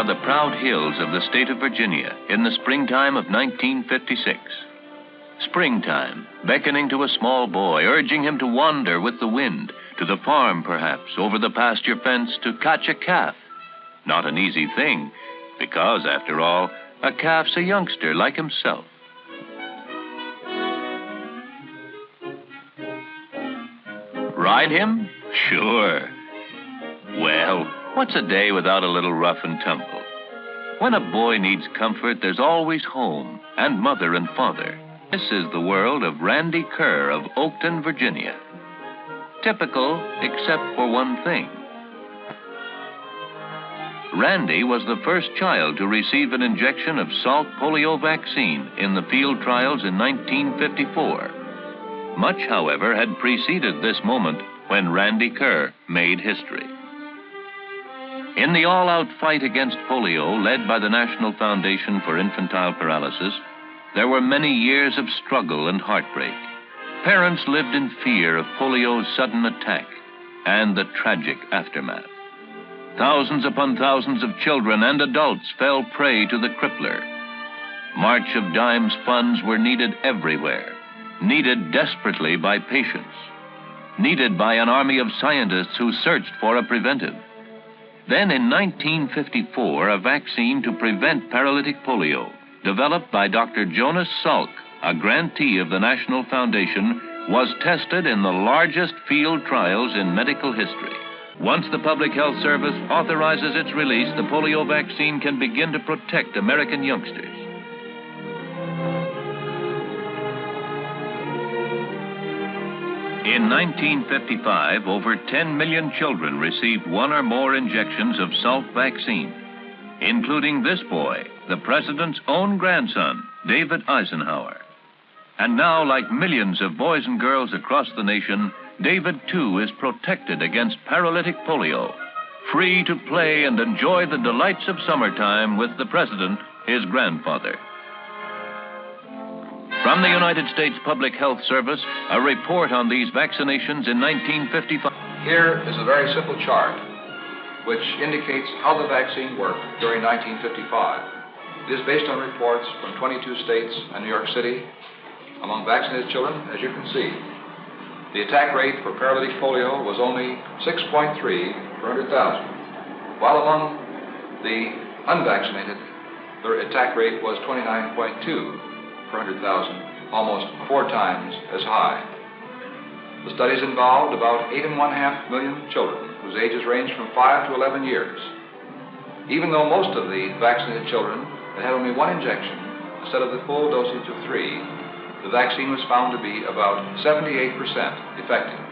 the proud hills of the state of Virginia in the springtime of 1956. Springtime, beckoning to a small boy, urging him to wander with the wind, to the farm perhaps, over the pasture fence to catch a calf. Not an easy thing, because, after all, a calf's a youngster like himself. Ride him? Sure. Well, what's a day without a little rough and tumble? When a boy needs comfort, there's always home and mother and father. This is the world of Randy Kerr of Oakton, Virginia. Typical, except for one thing. Randy was the first child to receive an injection of Salk polio vaccine in the field trials in 1954. Much, however, had preceded this moment when Randy Kerr made history. In the all-out fight against polio, led by the National Foundation for Infantile Paralysis, there were many years of struggle and heartbreak. Parents lived in fear of polio's sudden attack and the tragic aftermath. Thousands upon thousands of children and adults fell prey to the crippler. March of Dimes funds were needed everywhere, needed desperately by patients, needed by an army of scientists who searched for a preventive. Then in 1954, a vaccine to prevent paralytic polio, developed by Dr. Jonas Salk, a grantee of the National Foundation, was tested in the largest field trials in medical history. Once the Public Health Service authorizes its release, the polio vaccine can begin to protect American youngsters. In 1955, over 10 million children received one or more injections of Salk vaccine, including this boy, the president's own grandson, David Eisenhower. And now, like millions of boys and girls across the nation, David, too, is protected against paralytic polio, free to play and enjoy the delights of summertime with the president, his grandfather. From the United States Public Health Service, a report on these vaccinations in 1955. Here is a very simple chart which indicates how the vaccine worked during 1955. It is based on reports from 22 states and New York City. Among vaccinated children, as you can see, the attack rate for paralytic polio was only 6.3 per 100,000, while among the unvaccinated, the attack rate was 29.2 per 100,000, almost 4 times as high. The studies involved about 8.5 million children whose ages ranged from 5 to 11 years. Even though most of the vaccinated children had only one injection instead of the full dosage of 3, the vaccine was found to be about 78% effective.